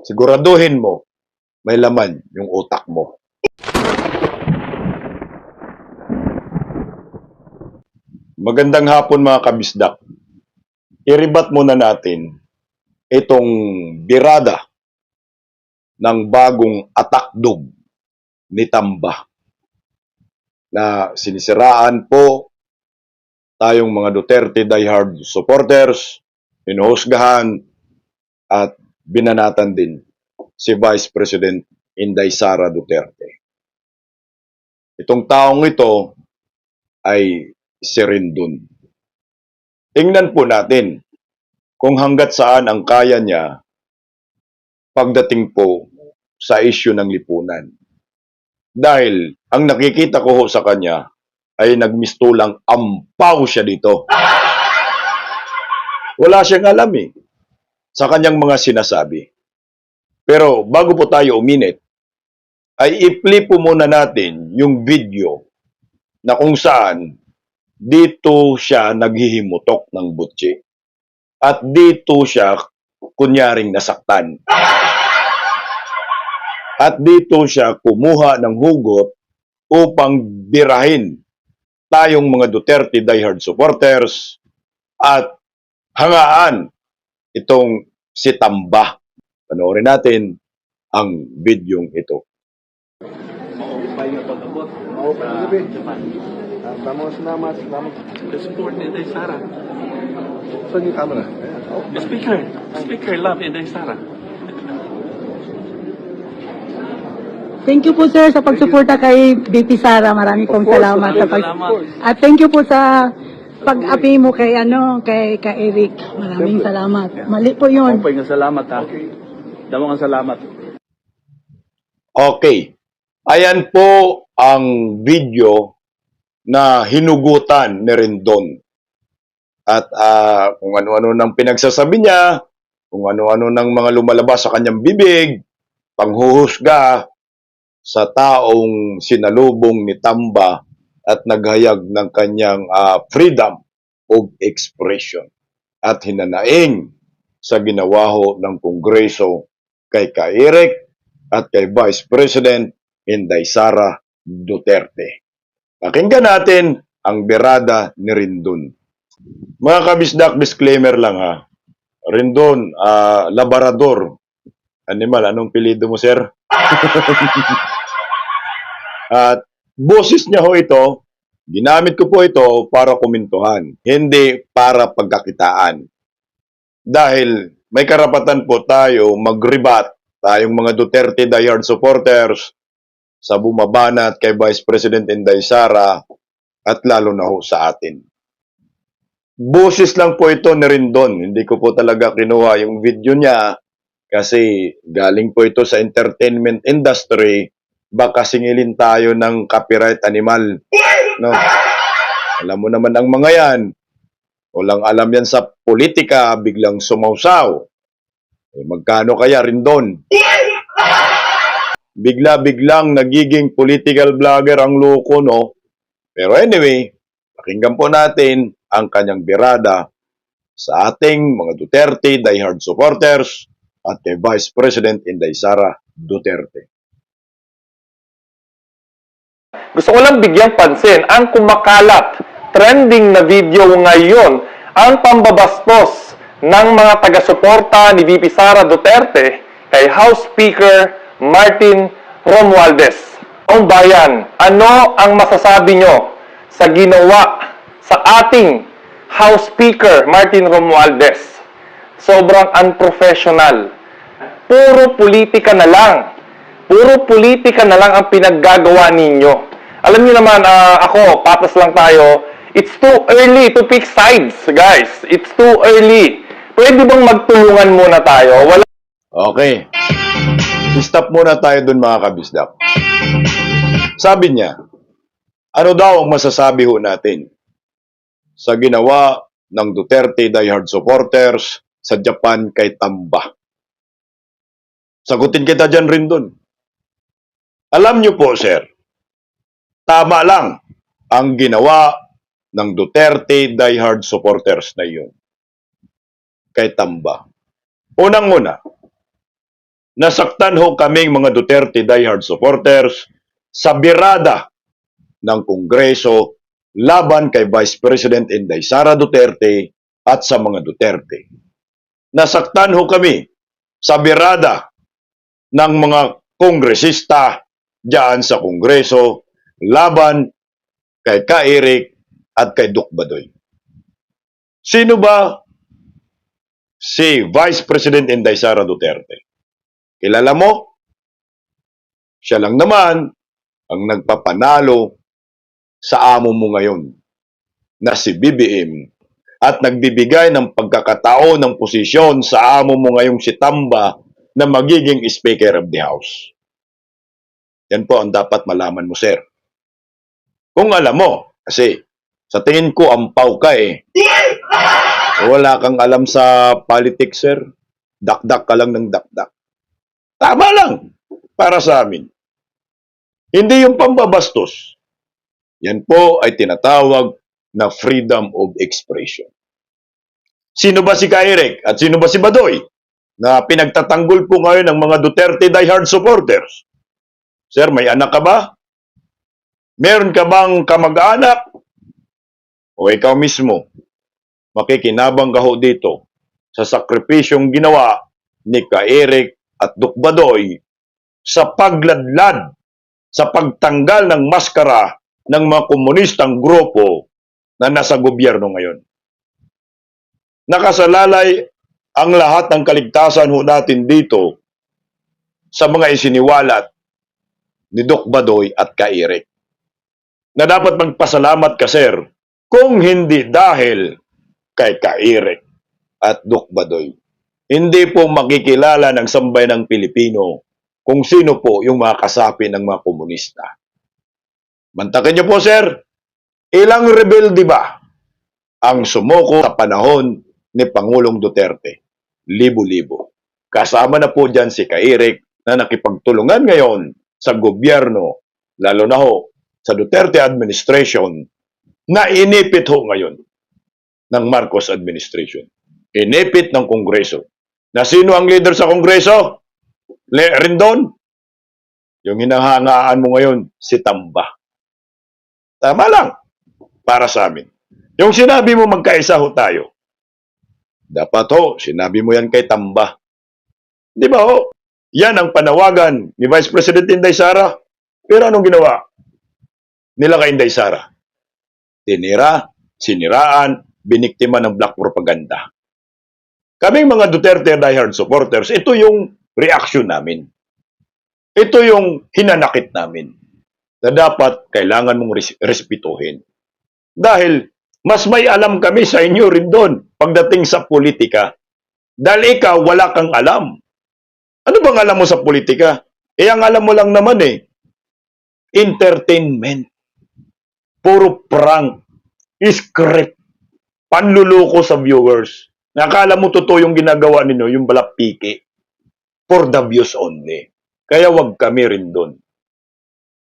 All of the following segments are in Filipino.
Siguraduhin mo may laman yung utak mo. Magandang hapon mga kabisdak. Iribat muna natin itong birada ng bagong atakdog ni Tamba na sinisiraan po tayong mga Duterte diehard supporters, hinuhusgahan at binanatan din si Vice President Inday Sara Duterte. Itong taong ito ay si Rendon. Tingnan po natin kung hanggat saan ang kaya niya pagdating po sa isyu ng lipunan. Dahil ang nakikita ko ho sa kanya ay nagmistulang ampaw siya dito. Wala siyang alam sa kanyang mga sinasabi. Pero bago po tayo uminit, ay i-play po muna natin yung video na kung saan dito siya naghihimutok ng butsi. At dito siya kunyaring nasaktan. At dito siya kumuha ng hugot upang birahin tayong mga Duterte diehard supporters at hangaan itong si Tamba. Panoorin natin ang videong ito. Maupay nga pag-abot sa Japan. Salamat. The support ni Inday Sara. Saan yung camera? Speaker, love Inday Sara. Thank you po sir sa pagsuporta kay BP Sara. Marami pong salamat sa At thank you po sa pag-api mo kay Eric. Maraming salamat. Mali po 'yun. Maupay nga salamat ha. Damo nga salamat. Okay. Ayan po ang video na hinugutan ni Rendon. At kung ano-ano nang pinagsasabi niya, kung ano-ano nang mga lumalabas sa kanyang bibig, panghuhusga sa taong sinalubong ni Tamba at naghayag ng kanyang freedom of expression at hinanaing sa ginawa ho ng Kongreso kay Eric at kay Vice President Inday Sara Duterte. Pakinggan natin ang birada ni Rendon. Mga kabisdak, disclaimer lang ha. Rendon, laborador. Animal, anong pilido mo, sir? At boses niya ho ito, ginamit ko po ito para kumintuhan, hindi para pagkakitaan. Dahil may karapatan po tayo mag-rebat, tayong mga Duterte diehard supporters, sa bumabanat kay Vice President Inday Sara at lalo na ho sa atin. Boses lang po ito ni Rendon. Hindi ko po talaga kinuha yung video niya kasi galing po ito sa entertainment industry. Baka singilin tayo ng copyright animal. No? Alam mo naman ang mga yan. Walang alam yan sa politika, biglang sumausaw. Magkano kaya Rendon? Bigla-biglang nagiging political vlogger ang loko, no? Pero anyway, pakinggan po natin ang kanyang birada sa ating mga Duterte diehard supporters at kay Vice President Inday Sara Duterte. Gusto ko lang bigyang pansin ang kumakalat, trending na video ngayon, ang pambabastos ng mga taga-suporta ni VP Sara Duterte kay House Speaker Martin Romualdez. Ang bayan, ano ang masasabi nyo sa ginawa sa ating House Speaker Martin Romualdez? Sobrang unprofessional. Puro politika na lang. Puro politika na lang ang pinaggagawa ninyo. Alam niyo naman, ako, patas lang tayo. It's too early to pick sides, guys. It's too early. Pwede bang magtulungan muna tayo? Wala. Okay. Stop muna tayo dun mga kabisdak. Sabi niya, ano daw ang masasabi ho natin sa ginawa ng Duterte diehard supporters sa Japan kay Tamba? Sagutin kita dyan rin dun. Alam niyo po, sir, tama lang ang ginawa ng Duterte diehard supporters na yun kay Tamba. Unang-una, nasaktan ho kaming mga Duterte diehard supporters sa birada ng Kongreso laban kay Vice President Inday Sara Duterte at sa mga Duterte. Nasaktan ho kami sa birada ng mga kongresista diyan sa Kongreso laban kay Ka Eric at kay Duc Badoy. Sino ba si Vice President Inday Sara Duterte? Kilala mo? Siya lang naman ang nagpapanalo sa amo mo ngayon na si BBM at nagbibigay ng pagkakataon ng posisyon sa amo mo ngayong si Tamba na magiging Speaker of the House. Yan po ang dapat malaman mo, sir. Kung alam mo, kasi sa tingin ko ampaw ka eh. Wala kang alam sa politics, sir. Dakdak ka lang ng dakdak. Tama lang para sa amin. Hindi yung pambabastos. Yan po ay tinatawag na freedom of expression. Sino ba si Ka Eric at sino ba si Badoy na pinagtatanggol po ngayon ng mga Duterte diehard supporters? Sir, may anak ka ba? Meron ka bang kamag-anak? O ikaw mismo, makikinabang ka ho dito sa sakripisyong ginawa ni Ka Eric at Duc Badoy sa pagladlad, sa pagtanggal ng maskara ng mga komunistang grupo na nasa gobyerno ngayon. Nakasalalay ang lahat ng kaligtasan ho natin dito sa mga isiniwalat ni Duc Badoy at Ka Eric. Na dapat magpasalamat ka, sir, kung hindi dahil kay Ka Eric at Duc Badoy. Hindi po makikilala ng sambayanang Pilipino kung sino po yung mga kasapi ng mga komunista. Mantakin niyo po, sir, ilang rebelde ba ang sumuko sa panahon ni Pangulong Duterte? Libo-libo. Kasama na po dyan si Ka Eric na nakipagtulungan ngayon sa gobyerno, lalo na ho sa Duterte administration, na inipit ho ngayon ng Marcos administration. Inipit ng Kongreso. Na sino ang leader sa Kongreso? Rendon? Yung hinahangaan mo ngayon, si Tamba. Tama lang para sa amin. Yung sinabi mo magkaisa ho tayo, dapat ho, sinabi mo yan kay Tamba. Di ba ho? Yan ang panawagan ni Vice President Inday Sara. Pero anong ginawa nila kay Inday Sara? Tinira, siniraan, biniktima ng black propaganda. Kaming mga Duterte diehard supporters, ito yung reaction namin. Ito yung hinanakit namin na dapat kailangan mong respetuhin. Dahil mas may alam kami sa inyo rin doon pagdating sa politika. Dahil ikaw, wala kang alam. Ano bang alam mo sa politika? Ang alam mo lang naman entertainment. Puro prank, script, panluloko sa viewers. Nakala mo totoo yung ginagawa ninyo, yung balapiki. For the views only. Kaya wag kami rin doon.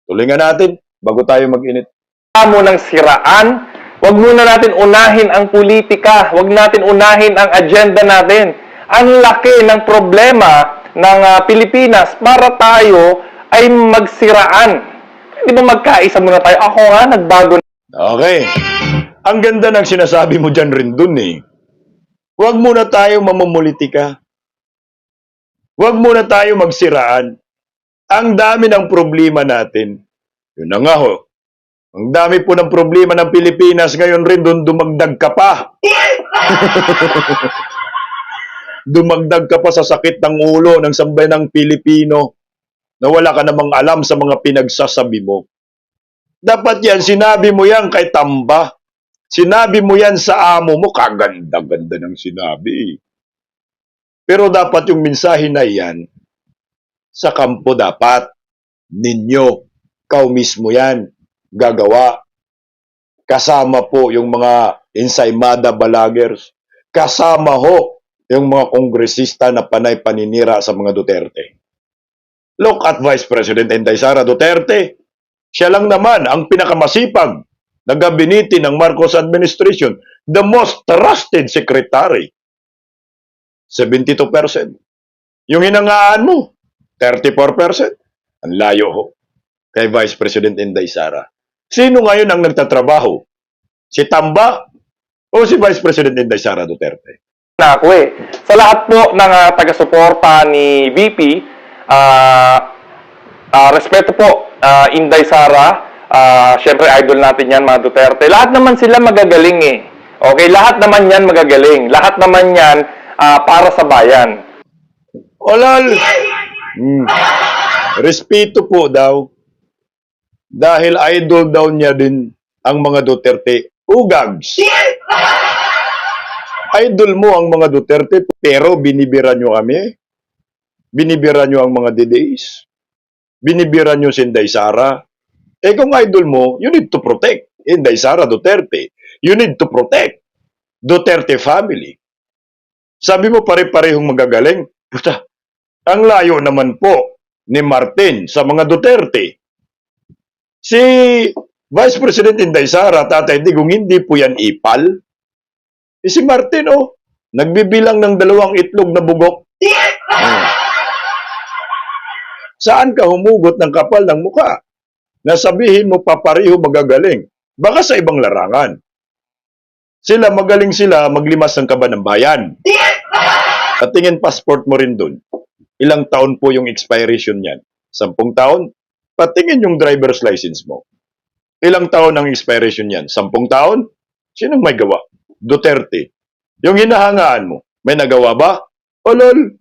Tuloy nga natin, bago tayo mag-init. Mo ng siraan, wag muna natin unahin ang politika, wag natin unahin ang agenda natin. Ang laki ng problema ng Pilipinas para tayo ay magsiraan. Di ba magkaisa muna tayo? Ako nga, nagbago na. Okay. Ang ganda ng sinasabi mo dyan rin doon Huwag muna tayo mamumulitika. Huwag muna tayo magsiraan. Ang dami ng problema natin. Yun na nga ho. Ang dami po ng problema ng Pilipinas ngayon rin doon dumagdag ka pa. Dumagdag ka pa sa sakit ng ulo ng sambayanang Pilipino na wala ka namang alam sa mga pinagsasabi mo. Dapat yan, sinabi mo yan kay Tamba. Sinabi mo yan sa amo mo, kaganda-ganda ng sinabi. Pero dapat yung mensahe na yan, sa kampo dapat, ninyo, ikaw mismo yan, gagawa. Kasama po yung mga ensaymada balagers. Kasama ho yung mga kongresista na panay paninira sa mga Duterte. Look at Vice President Inday Sara Duterte. Siya lang naman ang pinakamasipag na gabinete ng Marcos administration, the most trusted secretary. 72%. Yung hinangaan mo, 34%. Ang layo ho kay Vice President Inday Sara. Sino ngayon ang nagtatrabaho? Si Tamba o si Vice President Inday Sara Duterte? Na ako eh. Sa lahat po ng taga-suporta ni VP, respeto po, Inday Sara, syempre idol natin yan, mga Duterte. Lahat naman sila magagaling eh. Okay, lahat naman yan magagaling. Lahat naman yan para sa bayan. Olal! Respeto po daw. Dahil idol daw niya din ang mga Duterte. Ugags! Idol mo ang mga Duterte, pero binibira nyo kami. Binibira nyo ang mga DDS. Binibira nyo si Inday Sara. Eh kung idol mo, you need to protect Inday Sara Duterte. You need to protect Duterte family. Sabi mo pare-parehong magagaling. Puta, ang layo naman po ni Martin sa mga Duterte. Si Vice President Inday Sara, Tatay Digong, hindi po yan ipal. Eh, si Martin, nagbibilang ng 2 itlog na bugok. Saan ka humugot ng kapal ng muka? Nasabihin mo papareho magagaling. Baka sa ibang larangan. Sila, magaling sila maglimas ng kaba ng bayan. At tingin passport mo rin dun. Ilang taon po yung expiration niyan? 10 taon? Patingin yung driver's license mo. Ilang taon ang expiration niyan? 10 taon? Sinong may gawa? Duterte. Yung hinahangaan mo, may nagawa ba? O lol.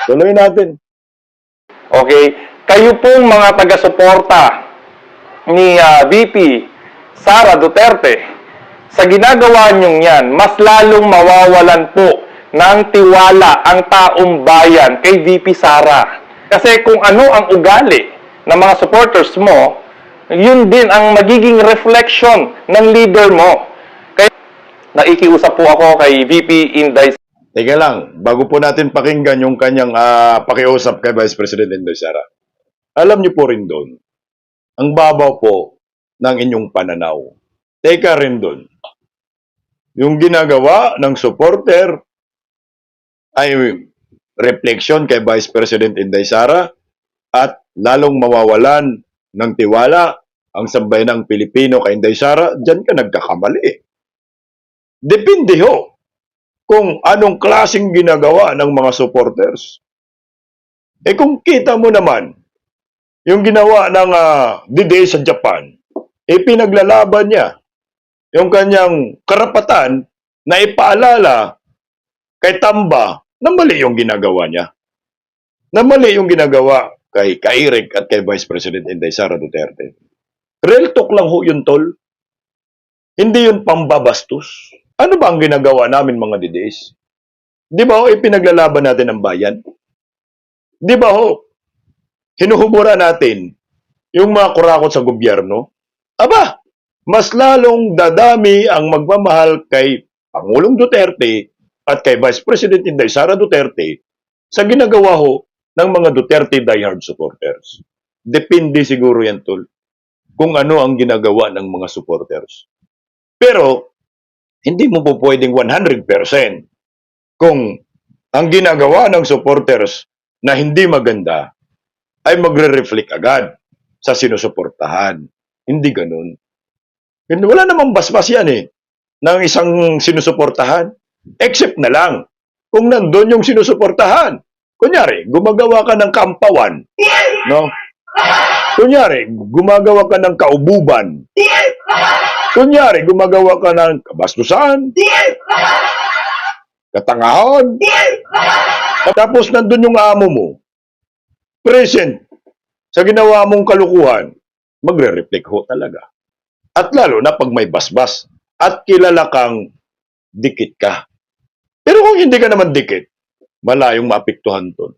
Tuloy natin. Okay? Kayo pong mga taga-suporta ni VP Sara Duterte, sa ginagawa nyong yan, mas lalong mawawalan po ng tiwala ang taong bayan kay VP Sara. Kasi kung ano ang ugali ng mga supporters mo, yun din ang magiging reflection ng leader mo. Kaya nakikiusap po ako kay VP Inday. Teka lang, bago po natin pakinggan yung kanyang pakiusap kay Vice President Inday Sara. Alam niyo po rin doon, ang babaw po ng inyong pananaw. Teka rin doon, yung ginagawa ng supporter ay reflection kay Vice President Inday Sara at lalong mawawalan ng tiwala ang sambayanang Pilipino kay Inday Sara, diyan ka nagkakamali. Depende ho kung anong klaseng ginagawa ng mga supporters. Eh kung kita mo naman, yung ginawa ng D-Day sa Japan, pinaglalaban niya yung kanyang karapatan na ipaalala kay Tamba na mali yung ginagawa niya. Na mali yung ginagawa kay Eric at kay Vice President Inday Sara Duterte. Real talk lang ho yun, tol. Hindi yun pambabastos. Ano ba ang ginagawa namin mga DDS? Di ba ho, ipinaglalaban natin ang bayan? Di ba ho, hinuhubura natin yung mga kurakot sa gobyerno? Aba, mas lalong dadami ang magmamahal kay Pangulong Duterte at kay Vice President Inday Sara Duterte sa ginagawa ho ng mga Duterte diehard supporters. Depende siguro yan, tol, kung ano ang ginagawa ng mga supporters. Pero, hindi mo po pwedeng 100% kung ang ginagawa ng supporters na hindi maganda ay magre-reflect agad sa sinusuportahan. Hindi ganun. Wala namang basbas yan ng isang sinusuportahan. Except na lang kung nandun yung sinusuportahan. Kunyari, gumagawa ka ng kampawan. No? Kunyari, gumagawa ka ng kaububan. Kunyari, gumagawa ka ng kabastusan. Katangahon. Tapos nandun yung amo mo. Present sa ginawa mong kalukuhan, magre-reflect ho talaga. At lalo na pag may basbas at kilala kang dikit ka. Pero kung hindi ka naman dikit, malayong maapektuhan tol.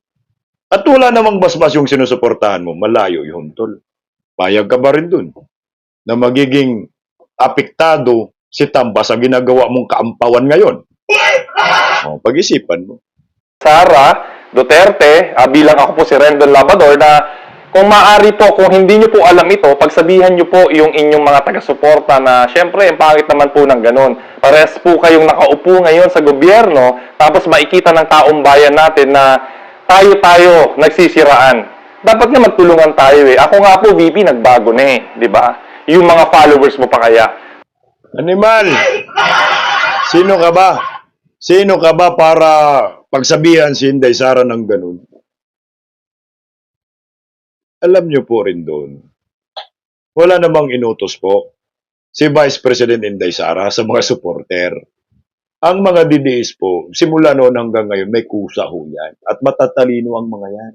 At wala namang basbas yung sinusuportahan mo, malayo yun tol. Payag ka ba rin dun na magiging apektado si Tamba sa ginagawa mong kaampawan ngayon? Pag-isipan mo. Sara Duterte, bilang ako po si Rendon Labrador, na kung maaari po, kung hindi nyo po alam ito, pagsabihan nyo po yung inyong mga taga-suporta na syempre, ang pangit naman po ng ganun. Pares po kayong nakaupo ngayon sa gobyerno, tapos makikita ng taong bayan natin na tayo-tayo nagsisiraan. Dapat nga magtulungan tayo eh. Ako nga po, VP, nagbago na eh. Di ba? Yung mga followers mo pa kaya. Animal! Sino ka ba? Sino ka ba para pagsabihan si Inday Sara ng ganun? Alam niyo po rin doon, wala namang inutos po si Vice President Inday Sara sa mga supporter. Ang mga DDS po, simula noon hanggang ngayon, may kusa ho yan. At matatalino ang mga yan.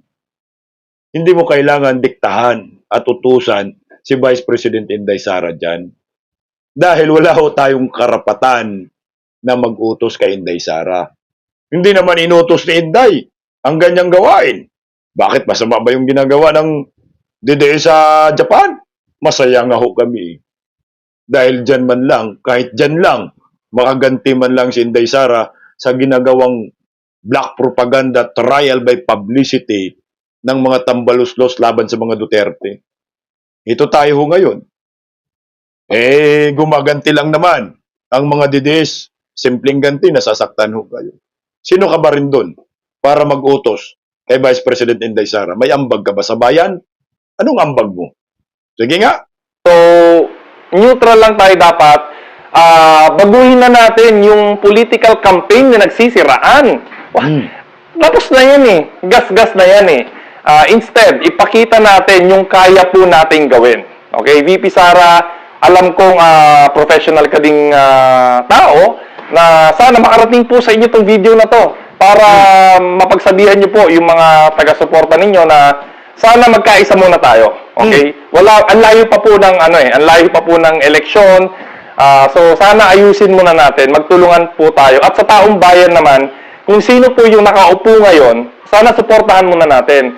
Hindi mo kailangan diktahan at utusan si Vice President Inday Sara dyan. Dahil wala ho tayong karapatan na mag-utos kay Inday Sara. Hindi naman inutos ni Inday ang ganyang gawain. Bakit masama ba yung ginagawa ng DDS sa Japan? Masaya nga ho kami. Dahil dyan man lang, kahit dyan lang, makaganti man lang si Inday Sara sa ginagawang black propaganda trial by publicity ng mga tambaluslos laban sa mga Duterte. Ito tayo ho ngayon. Gumaganti lang naman ang mga DDS. Simpleng ganti, nasasaktan ho kayo. Sino ka ba rin doon para mag-utos kay Vice President Inday Sara? May ambag ka ba sa bayan? Anong ambag mo? Sige nga. So, neutral lang tayo dapat. Baguhin na natin yung political campaign na nagsisiraan. Tapos na yan eh. Gas-gas na yan eh. Instead, ipakita natin yung kaya po nating gawin. Okay, VP Sara, alam kong professional ka ding tao na sana makarating po sa inyo itong video na to para mapagsabihan nyo po yung mga taga-suporta ninyo na sana magkaisa muna tayo. Okay? Ang layo pa po ng ang layo pa po ng eleksyon. So sana ayusin muna natin, magtulungan po tayo. At sa taong bayan naman, kung sino po yung nakaupo ngayon, sana suportahan muna natin.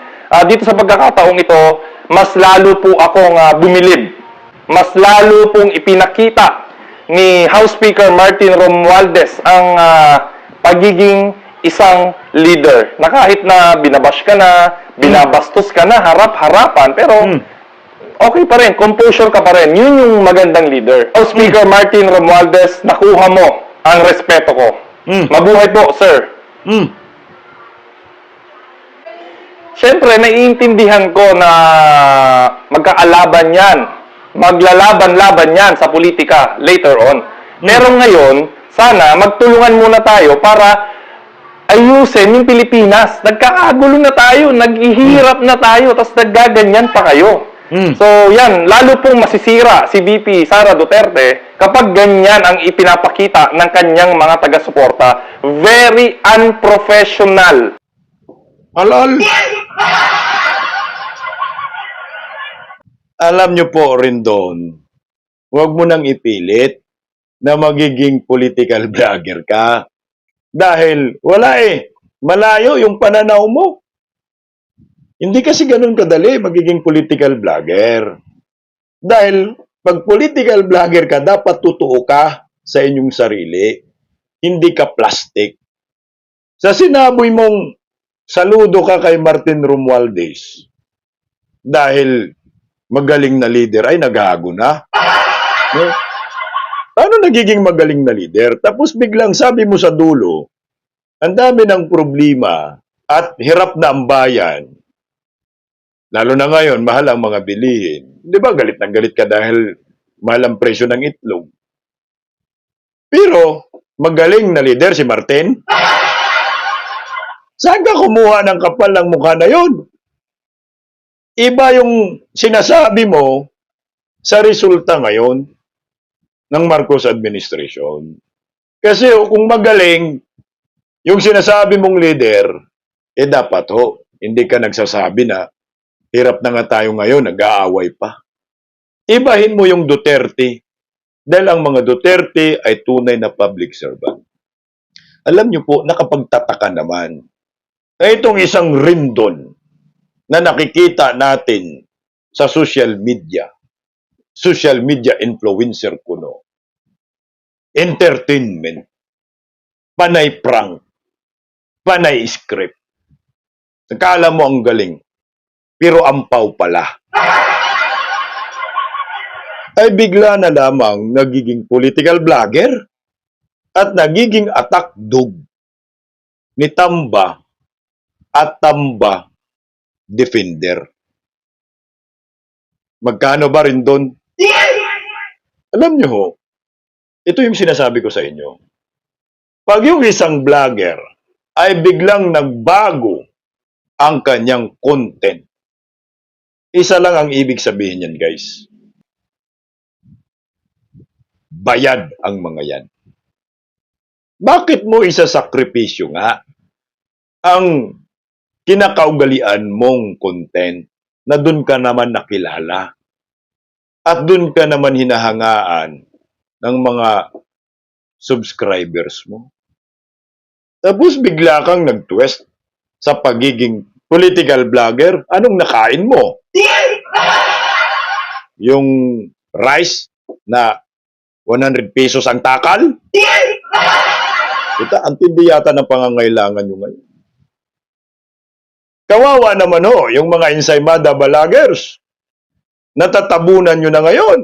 Dito sa pagkakataong ito, mas lalo po akong bumilib. Mas lalo pong ipinakita ni House Speaker Martin Romualdez ang pagiging isang leader. Na kahit na binabash ka na, binabastos ka na, harap-harapan, pero okay pa rin, composure ka pa rin. Yun yung magandang leader. House Speaker Martin Romualdez, nakuha mo ang respeto ko. Mabuhay po, sir. Siyempre, naiintindihan ko na magkaalaban yan. Maglalaban-laban yan sa politika later on. Pero ngayon, sana magtulungan muna tayo para ayusin yung Pilipinas. Nagkakagulo na tayo, naghihirap na tayo, tapos naggaganyan pa kayo. So yan, lalo pong masisira si VP Sara Duterte kapag ganyan ang ipinapakita ng kanyang mga taga-suporta. Very unprofessional. Alal. Alam nyo po rin doon, huwag mo nang ipilit na magiging political vlogger ka. Dahil wala malayo yung pananaw mo. Hindi kasi ganun kadali magiging political vlogger. Dahil pag political vlogger ka, dapat totoo ka sa inyong sarili. Hindi ka plastic. Sa sinaboy mong saludo ka kay Martin Romualdez, dahil magaling na leader, ay nagago na. No? Paano nagiging magaling na leader? Tapos biglang sabi mo sa dulo, ang dami ng problema at hirap na ang bayan. Lalo na ngayon, mahal ang mga bilihin. Di ba galit na galit ka dahil mahal ang presyo ng itlog? Pero, magaling na leader si Martin? Saan ka kumuha ng kapal ng mukha na yun? Iba yung sinasabi mo sa resulta ngayon ng Marcos administration. Kasi kung magaling yung sinasabi mong leader, dapat hindi ka nagsasabi na hirap na nga tayo ngayon, nag-aaway pa. Ibahin mo yung Duterte dahil ang mga Duterte ay tunay na public servant. Alam niyo po, nakapagtataka naman na itong isang rindon na nakikita natin sa social media influencer kuno, entertainment, panay prank, panay script. Nakala mo ang galing, pero ampaw pala. Ay bigla na lamang nagiging political vlogger at nagiging attack dog ni Tamba at Tamba Defender. Magkano ba rin doon? Alam nyo ho, ito yung sinasabi ko sa inyo. Pag yung isang vlogger ay biglang nagbago ang kanyang content, isa lang ang ibig sabihin yan, guys. Bayad ang mga yan. Bakit mo isasakripisyo nga ang kinakaugalian mong content na dun ka naman nakilala at dun ka naman hinahangaan ng mga subscribers mo? Tapos bigla kang nag-twist sa pagiging political vlogger. Anong nakain mo? Yung rice na 100 pesos ang takal? Ito, ang tindi yata ng pangangailangan nyo ngayon. Kawawa naman ho, yung mga ensaymada vloggers. Natatabunan nyo na ngayon.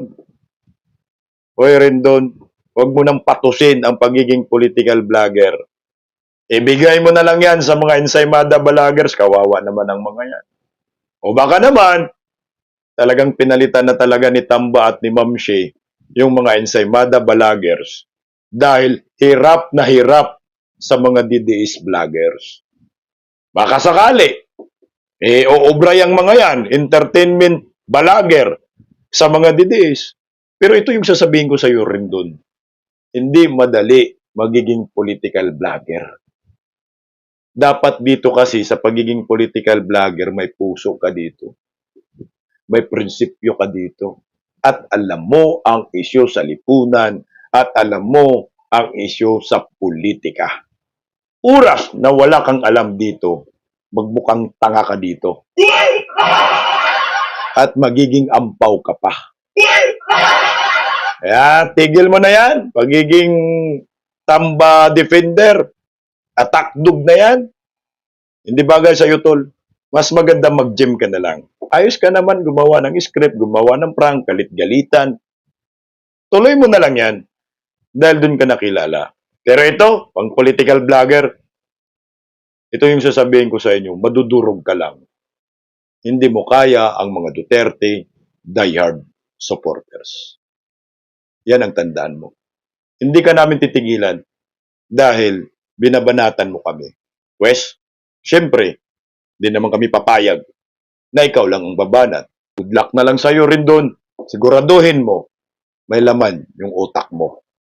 Hoy Rendon, huwag mo nang patusin ang pagiging political vlogger. Ibigay mo na lang yan sa mga ensaymada vloggers. Kawawa naman ang mga yan. O baka naman, talagang pinalitan na talaga ni Tamba at ni Ma'am Shea yung mga ensaymada vloggers dahil hirap na hirap sa mga DDS vloggers. Baka sakali, oobra yung mga yan, entertainment vlogger sa mga DDS. Pero ito yung sasabihin ko sa iyo rin doon. Hindi madali magiging political vlogger. Dapat dito kasi sa pagiging political vlogger, may puso ka dito. May prinsipyo ka dito. At alam mo ang isyu sa lipunan at alam mo ang isyu sa politika. Oras na wala kang alam dito, magbukang tanga ka dito. At magiging ampaw ka pa. Kaya tigil mo na yan. Pagiging Tamba Defender, atakdog na yan. Hindi bagay sa iyo, tol. Mas maganda mag-gym ka na lang. Ayos ka naman gumawa ng script, gumawa ng prank, galit-galitan. Tuloy mo na lang yan dahil dun ka nakilala. Pero ito, pang political vlogger, ito yung sasabihin ko sa inyo, madudurog ka lang. Hindi mo kaya ang mga Duterte diehard supporters. Yan ang tandaan mo. Hindi ka namin titigilan dahil binabanatan mo kami. Wes, syempre, di naman kami papayag na ikaw lang ang babanat. Good luck na lang sa'yo rin doon. Siguraduhin mo, may laman yung utak mo.